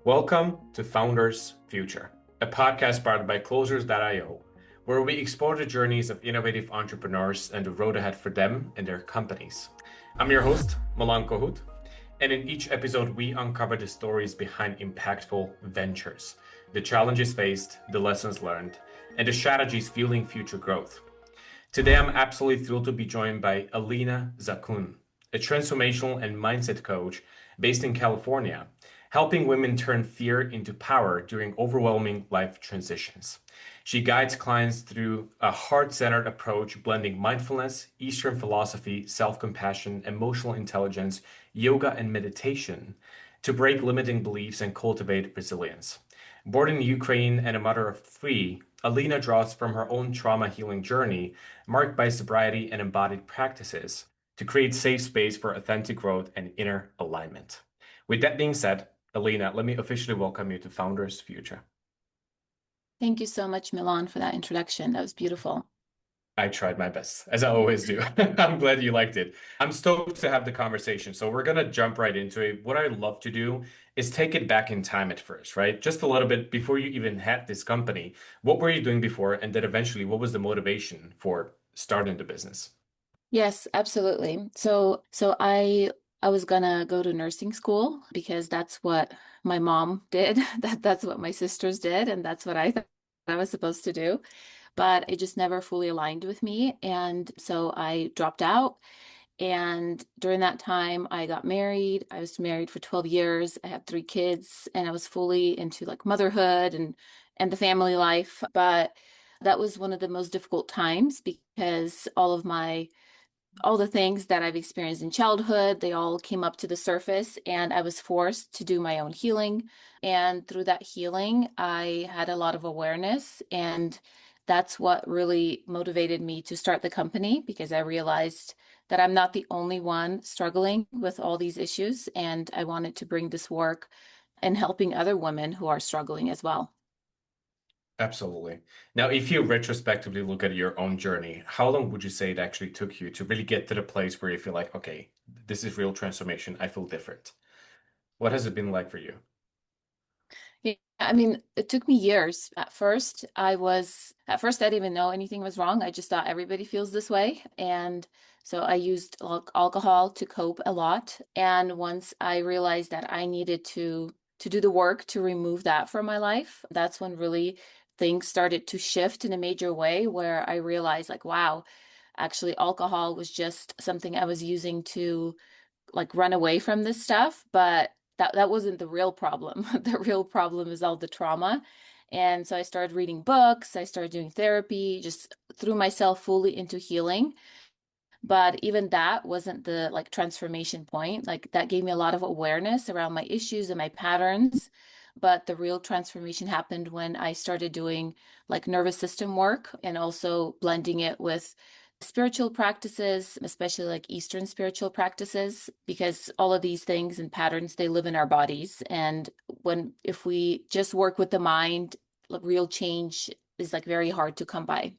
Welcome to Founders Future, a podcast powered by Closers.io, where we explore the journeys of innovative entrepreneurs and the road ahead for them and their companies. I'm your host, Milan Kohut, and in each episode, we uncover the stories behind impactful ventures, the challenges faced, the lessons learned, and the strategies fueling future growth. Today, I'm absolutely thrilled to be joined by Alina Zyakun, a transformational and mindset coach based in California, helping women turn fear into power during overwhelming life transitions. She guides clients through a heart-centered approach, blending mindfulness, Eastern philosophy, self-compassion, emotional intelligence, yoga, and meditation to break limiting beliefs and cultivate resilience. Born in Ukraine and a mother of three, Alina draws from her own trauma healing journey, marked by sobriety and embodied practices, to create safe space for authentic growth and inner alignment. With that being said, Alina, let me officially welcome you to Founders Future. Thank you so much, Milan, for that introduction. That was beautiful. I tried my best, as I always do. I'm glad you liked it. I'm stoked to have the conversation. So we're going to jump right into it. What I love to do is take it back in time at first, right? Just a little bit before you even had this company. What were you doing before? And then eventually, what was the motivation for starting the business? Yes, absolutely. So I was gonna go to nursing school because that's what my mom did. That's what my sisters did, and that's what I thought I was supposed to do. But it just never fully aligned with me. And so I dropped out. And during that time, I got married. I was married for 12 years. I had three kids, and I was fully into like motherhood and the family life. But that was one of the most difficult times because all the things that I've experienced in childhood, they all came up to the surface, and I was forced to do my own healing. And through that healing, I had a lot of awareness, and that's what really motivated me to start the company because I realized that I'm not the only one struggling with all these issues, and I wanted to bring this work and helping other women who are struggling as well. Absolutely. Now, if you retrospectively look at your own journey, how long would you say it actually took you to really get to the place where you feel like, okay, this is real transformation. I feel different. What has it been like for you? Yeah, I mean, it took me years. At first I didn't even know anything was wrong. I just thought everybody feels this way. And so I used alcohol to cope a lot. And once I realized that I needed to do the work to remove that from my life, that's when really things started to shift in a major way where I realized like, wow, actually alcohol was just something I was using to like run away from this stuff, but that wasn't the real problem. The real problem is all the trauma. And so I started reading books, I started doing therapy, just threw myself fully into healing. But even that wasn't the like transformation point. Like that gave me a lot of awareness around my issues and my patterns. But the real transformation happened when I started doing like nervous system work and also blending it with spiritual practices, especially like Eastern spiritual practices, because all of these things and patterns, they live in our bodies. And if we just work with the mind, like, real change is like very hard to come by.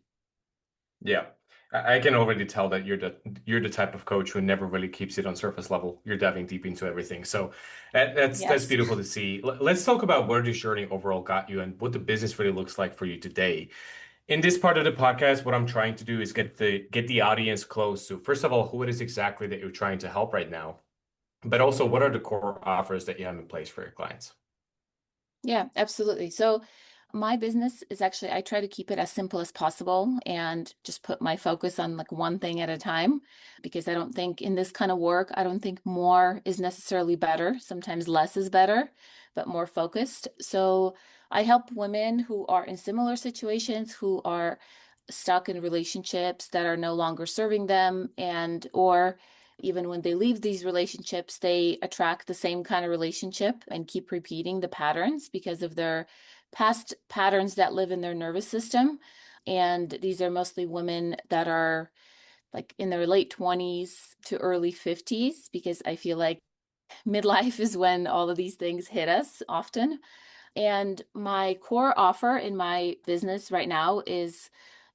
Yeah. I can already tell that you're the type of coach who never really keeps it on surface level. You're diving deep into everything. So that's Yes. beautiful to see. Let's talk about where this journey overall got you and what the business really looks like for you today. In this part of the podcast, what I'm trying to do is get the audience close to, first of all, who it is exactly that you're trying to help right now, but also what are the core offers that you have in place for your clients? Yeah, absolutely. So my business is actually, I try to keep it as simple as possible and just put my focus on like one thing at a time because I don't think in this kind of work, I don't think more is necessarily better. Sometimes less is better, but more focused. So I help women who are in similar situations, who are stuck in relationships that are no longer serving them and or even when they leave these relationships, they attract the same kind of relationship and keep repeating the patterns because of their past patterns that live in their nervous system. And these are mostly women that are like in their late 20s to early 50s, because I feel like midlife is when all of these things hit us often. And my core offer in my business right now is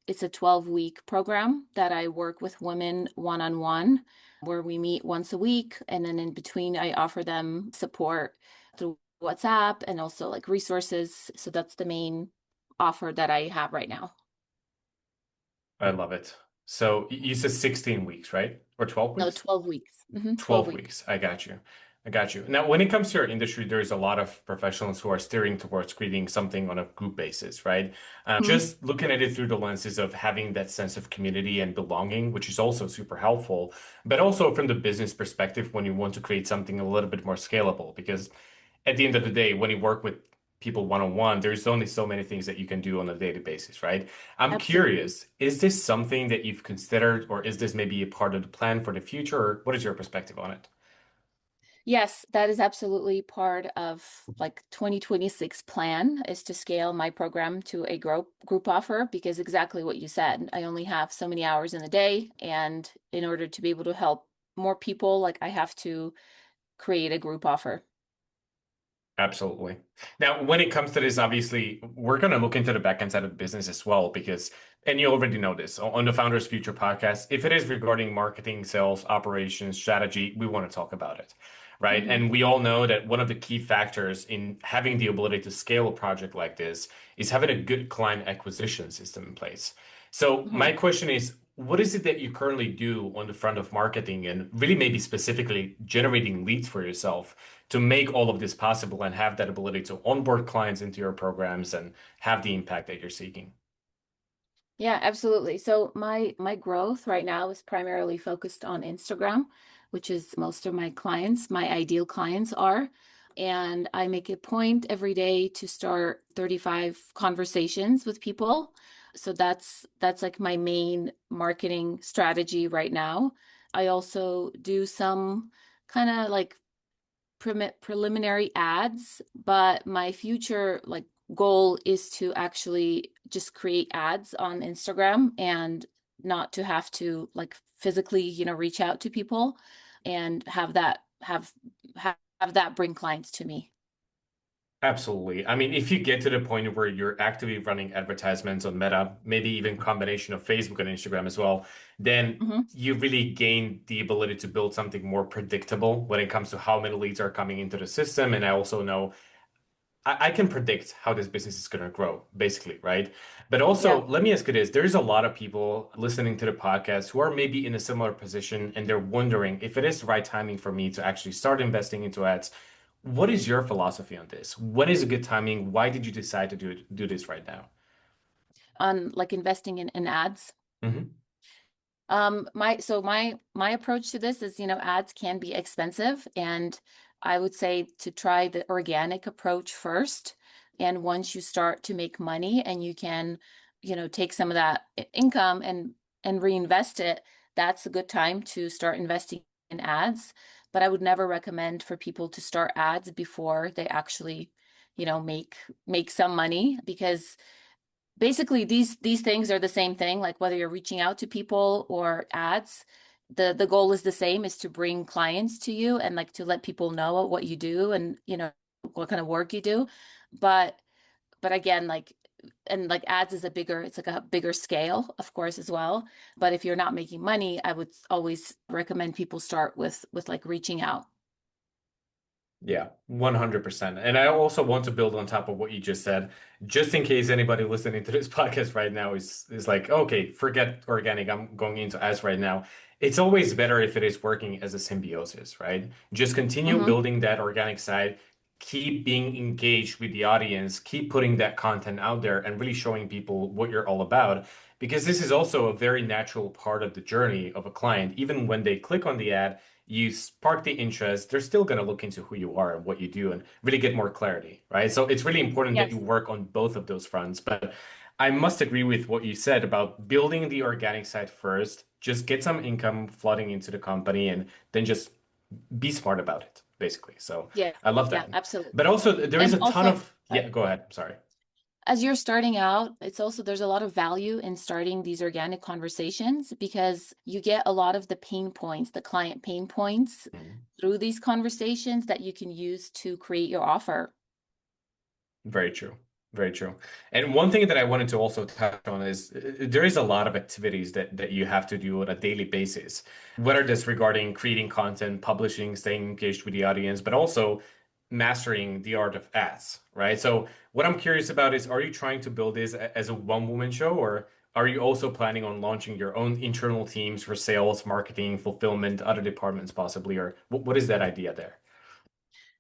it's a 12-week program that I work with women one-on-one, where we meet once a week. And then in between, I offer them support through WhatsApp and also like resources. So that's the main offer that I have right now. I love it. So you said 16 weeks, right? Or 12 No, weeks? 12 weeks. 12 12 weeks. weeks. I got you. I got you. Now, when it comes to your industry, there's a lot of professionals who are steering towards creating something on a group basis, right? Mhm. Just looking at it through the lenses of having that sense of community and belonging, which is also super helpful, but also from the business perspective when you want to create something a little bit more scalable. Because at the end of the day, when you work with people one-on-one, there's only so many things that you can do on a daily basis, right? I'm Absolutely. curious, is this something that you've considered, or is this maybe a part of the plan for the future, or what is your perspective on it? Yes, that is absolutely part of like 2026 plan is to scale my program to a group offer because exactly what you said. I only have so many hours in the day, and in order to be able to help more people, like I have to create a group offer. Absolutely. Now, when it comes to this, obviously, we're going to look into the back end side of the business as well, because, and you already know this on the Founders Future podcast, if it is regarding marketing, sales, operations, strategy, we want to talk about it, right? Hmm. And we all know that one of the key factors in having the ability to scale a project like this is having a good client acquisition system in place. So, my Hmm. question is, what is it that you currently do on the front of marketing and really maybe specifically generating leads for yourself to make all of this possible and have that ability to onboard clients into your programs and have the impact that you're seeking? Yeah, absolutely. So my growth right now is primarily focused on Instagram, which is most of my clients, my ideal clients are. And I make a point every day to start 35 conversations with people. So that's like my main marketing strategy right now. I also do some kind of like preliminary ads, but my future like goal is to actually just create ads on Instagram and not to have to like physically, reach out to people and have that bring clients to me. Absolutely. I mean, if you get to the point where you're actively running advertisements on Meta, maybe even combination of Facebook and Instagram as well, then Hmm. you really gain the ability to build something more predictable when it comes to how many leads are coming into the system. And I also know I can predict how this business is going to grow, basically, right? But Yeah. also, let me ask you this. There's a lot of people listening to the podcast who are maybe in a similar position and they're wondering if it is the right timing for me to actually start investing into ads. What is your philosophy on this? When is a good timing? Why did you decide to do this right now? On like investing in ads. Hmm. My approach to this is, ads can be expensive, and I would say to try the organic approach first. And once you start to make money and you can, take some of that income and reinvest it, that's a good time to start investing in ads. But I would never recommend for people to start ads before they actually, make some money because basically these things are the same thing, like whether you're reaching out to people or ads, the goal is the same, is to bring clients to you and like to let people know what you do and what kind of work you do. But again, like, and like ads is it's like a bigger scale, of course, as well. But if you're not making money, I would always recommend people start with like reaching out. Yeah, 100%. And I also want to build on top of what you just said, just in case anybody listening to this podcast right now is like, okay, forget organic, I'm going into ads right now. It's always better if it is working as a symbiosis, right? Just continue Hmm. building that organic side, keep being engaged with the audience, keep putting that content out there and really showing people what you're all about. Because this is also a very natural part of the journey of a client. Even when they click on the ad, you spark the interest, they're still going to look into who you are and what you do and really get more clarity, right? So it's really important that you Yes. work on both of those fronts. But I must agree with what you said about building the organic side first, just get some income flooding into the company and then just be smart about it, basically. So Yes. I love Yeah, that. But absolutely. also, there is And a ton also, of, yeah, sorry. go ahead. Sorry. As you're starting out, there's a lot of value in starting these organic conversations because you get a lot of the pain points, the client pain points Mhm. through these conversations that you can use to create your offer. Very true. Very true. And one thing that I wanted to also touch on is there is a lot of activities that you have to do on a daily basis, whether that's regarding creating content, publishing, staying engaged with the audience, but also mastering the art of ads, right? So what I'm curious about is, are you trying to build this as a one-woman show, or are you also planning on launching your own internal teams for sales, marketing, fulfillment, other departments possibly, or what is that idea there?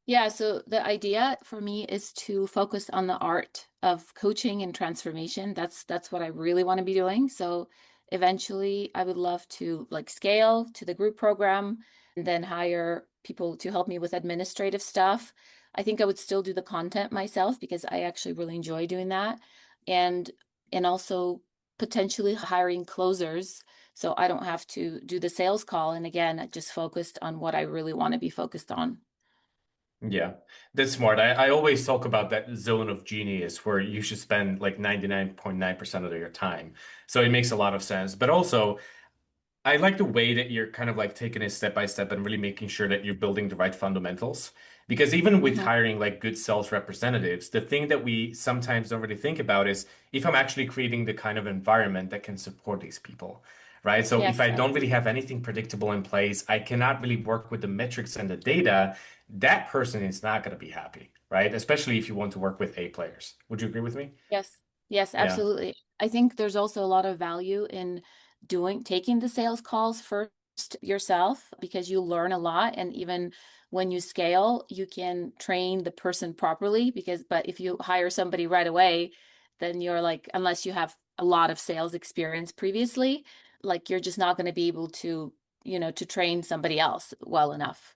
Yeah, so the idea for me is to focus on the art of coaching and transformation. That's what I really want to be doing. So eventually I would love to like scale to the group program and then hire people to help me with administrative stuff. I think I would still do the content myself because I actually really enjoy doing that. And and also potentially hiring closers so I don't have to do the sales call. And again, just focused on what I really want to be focused on. Yeah, that's smart. I always talk about that zone of genius where you should spend like 99.9% of your time. So it makes a lot of sense. But also, I like the way that you're kind of like taking it step by step and really making sure that you're building the right fundamentals. Because even with Mhm. hiring like good sales representatives, the thing that we sometimes don't really think about is if I'm actually creating the kind of environment that can support these people, right? So if Yes, I don't really have anything predictable in place, I cannot really work with the metrics and the data, that person is not going to be happy, right? Especially if you want to work with A players. Would you agree with me? yes, yes, Yeah. absolutely. I think there's also a lot of value in taking the sales calls first yourself because you learn a lot. And even when you scale, you can train the person properly but if you hire somebody right away, then you're like, unless you have a lot of sales experience previously, like you're just not going to be able to, to train somebody else well enough.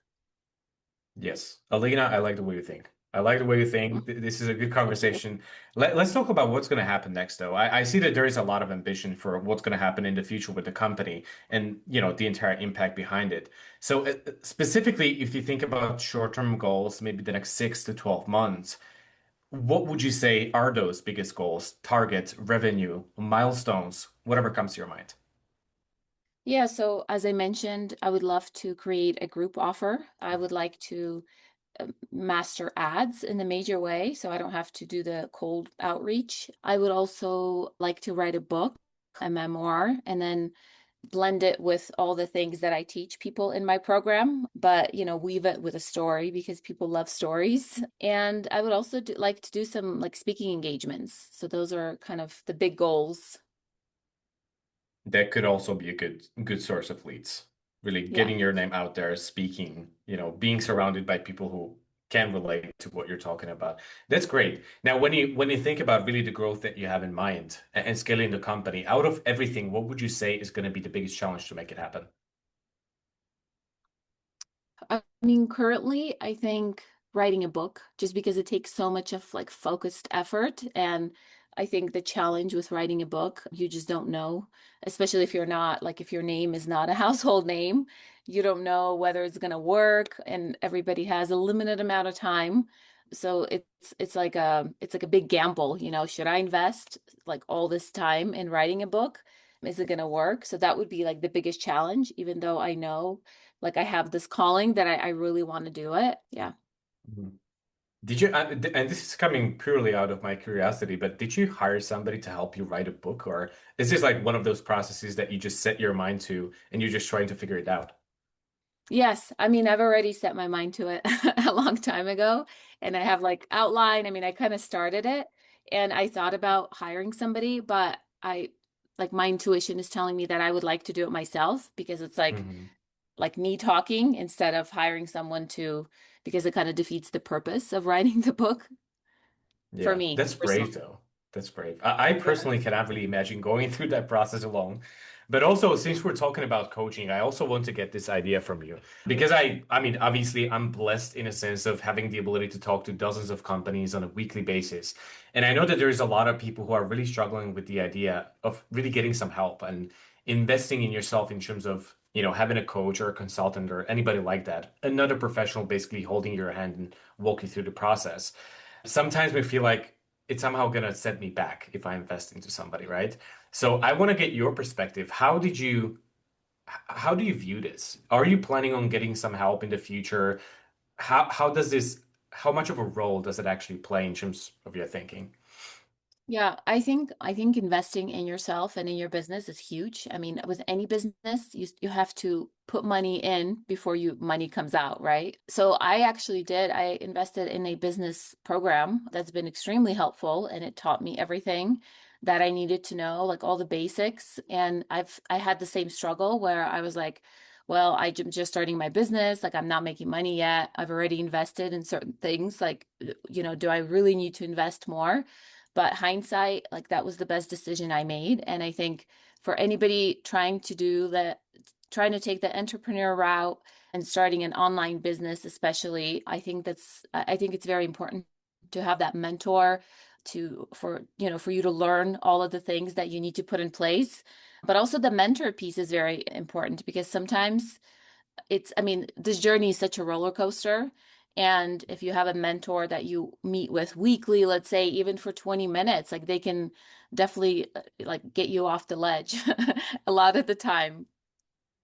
Yes. Alina, I like the way you think. I like the way you think. This is a good Thank you. conversation. Let's talk about what's going to happen next, though. I see that there is a lot of ambition for what's going to happen in the future with the company and, the entire impact behind it. So, specifically, if you think about short-term goals, maybe the next 6 to 12 months, what would you say are those biggest goals, targets, revenue, milestones, whatever comes to your mind? Yeah, so as I mentioned, I would love to create a group offer. I would like to master ads in the major way, so I don't have to do the cold outreach. I would also like to write a book, a memoir, and then blend it with all the things that I teach people in my program, but weave it with a story because people love stories. And I would also like to do some like speaking engagements. So those are kind of the big goals. That could also be a good source of leads. Really Yeah. getting your name out there, speaking, being surrounded by people who can relate to what you're talking about. That's great. Now, when you think about really the growth that you have in mind and scaling the company, out of everything, what would you say is going to be the biggest challenge to make it happen? I mean, currently, I think writing a book, just because it takes so much of like focused effort. And I think the challenge with writing a book, you just don't know, especially if you're not like if your name is not a household name, you don't know whether it's going to work, and everybody has a limited amount of time. So it's like a big gamble, should I invest like all this time in writing a book? Is it going to work? So that would be like the biggest challenge, even though I know like I have this calling that I really want to do it. Yeah. Mhm. Did you, and this is coming purely out of my curiosity, but did you hire somebody to help you write a book, or is this like one of those processes that you just set your mind to and you're just trying to figure it out? Yes. I mean, I've already set my mind to it a long time ago, and I have like outline. I mean, I kind of started it and I thought about hiring somebody, but I like my intuition is telling me that I would like to do it myself because it's Mhm. like me talking instead of hiring someone to because it kind of defeats the purpose of writing the book for Yeah, me that's personally. brave though. That's brave. I Yeah. personally cannot really imagine going through that process alone. But also, since we're talking about coaching, I also want to get this idea from you because I mean, obviously, I'm blessed in a sense of having the ability to talk to dozens of companies on a weekly basis. And I know that there's a lot of people who are really struggling with the idea of really getting some help and investing in yourself in terms of, having a coach or a consultant or anybody like that, another professional basically holding your hand and walk you through the process. Sometimes we feel like it's somehow going to set me back if I invest into somebody, right? So I want to get your perspective. How do you view this? Are you planning on getting some help in the future? How much of a role does it actually play in terms of your thinking? Yeah, I think investing in yourself and in your business is huge. I mean, with any business, you have to put money in before you money comes out, right? So I actually did. I invested in a business program that's been extremely helpful, and it taught me everything that I needed to know, like all the basics. And I had the same struggle where I was like, well, I'm just starting my business, like I'm not making money yet. I've already invested in certain things, like, do I really need to invest more? But hindsight, like that was the best decision I made. And I think for anybody trying to do that, trying to take the entrepreneur route and starting an online business, especially, I think it's very important to have that mentor for you to learn all of the things that you need to put in place. But also the mentor piece is very important because sometimes I mean, this journey is such a roller coaster. And if you have a mentor that you meet with weekly, let's say even for 20 minutes, like they can definitely like get you off the ledge a lot of the time.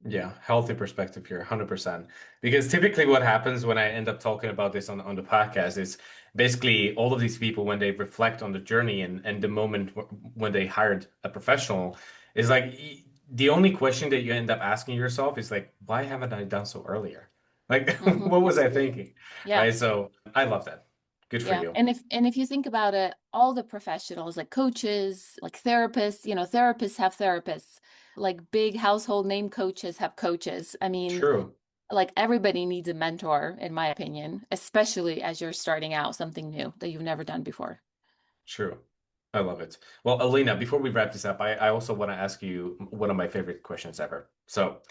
Yeah, healthy perspective here, 100%. Because typically what happens when I end up talking about this on the podcast is basically all of these people, when they reflect on the journey and the moment when they hired a professional, is like the only question that you end up asking yourself is like, why haven't I done so earlier? Like, Hmm. what was I thinking? Yeah. Right? So I love that. Good for Yeah. you. And if you think about it, all the professionals like coaches, like therapists, therapists have therapists, like big household name coaches have coaches. I mean, True. like everybody needs a mentor, in my opinion, especially as you're starting out something new that you've never done before. True. I love it. Well, Alina, before we wrap this up, I also want to ask you one of my favorite questions ever. So,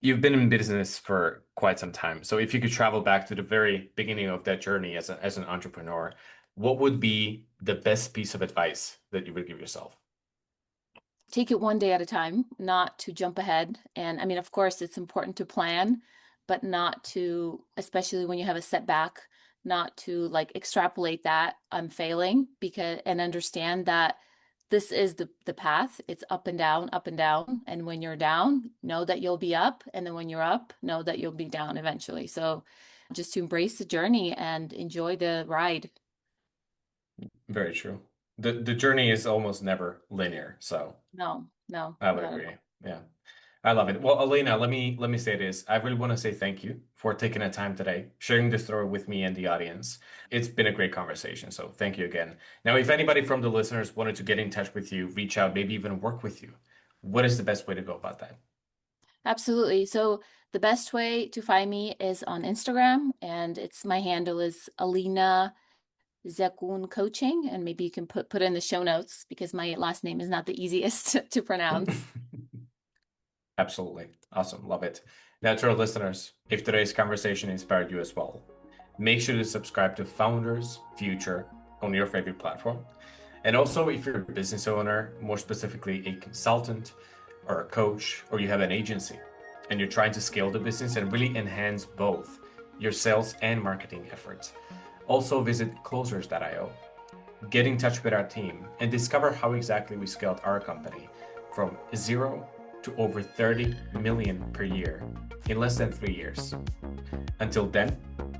you've been in business for quite some time. So, if you could travel back to the very beginning of that journey as an entrepreneur, what would be the best piece of advice that you would give yourself? Take it one day at a time, not to jump ahead. And I mean, of course, it's important to plan, but not to, especially when you have a setback, not to like extrapolate that I'm failing because and understand that this is the path. It's up and down, up and down. And when you're down, know that you'll be up. And then when you're up, know that you'll be down eventually. So just to embrace the journey and enjoy the ride. Very true. The journey is almost never linear, so No, no, I would not at agree. all. Yeah. I love it. Well, Elena, let me say this. I really want to say thank you for taking the time today, sharing this story with me and the audience. It's been a great conversation, so thank you again. Now, if anybody from the listeners wanted to get in touch with you, reach out, maybe even work with you, what is the best way to go about that? Absolutely. So the best way to find me is on Instagram, and it's my handle is Alina Zyakun Coaching, and maybe you can put in the show notes because my last name is not the easiest to pronounce. Absolutely. Awesome. Love it. Now, to our listeners, if today's conversation inspired you as well, make sure to subscribe to Founders Future on your favorite platform. And also, if you're a business owner, more specifically a consultant or a coach, or you have an agency and you're trying to scale the business and really enhance both your sales and marketing efforts, also visit closers.io, get in touch with our team, and discover how exactly we scaled our company from zero to over 30 million per year in less than 3 years. Until then,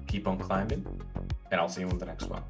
keep on climbing, and I'll see you on the next one.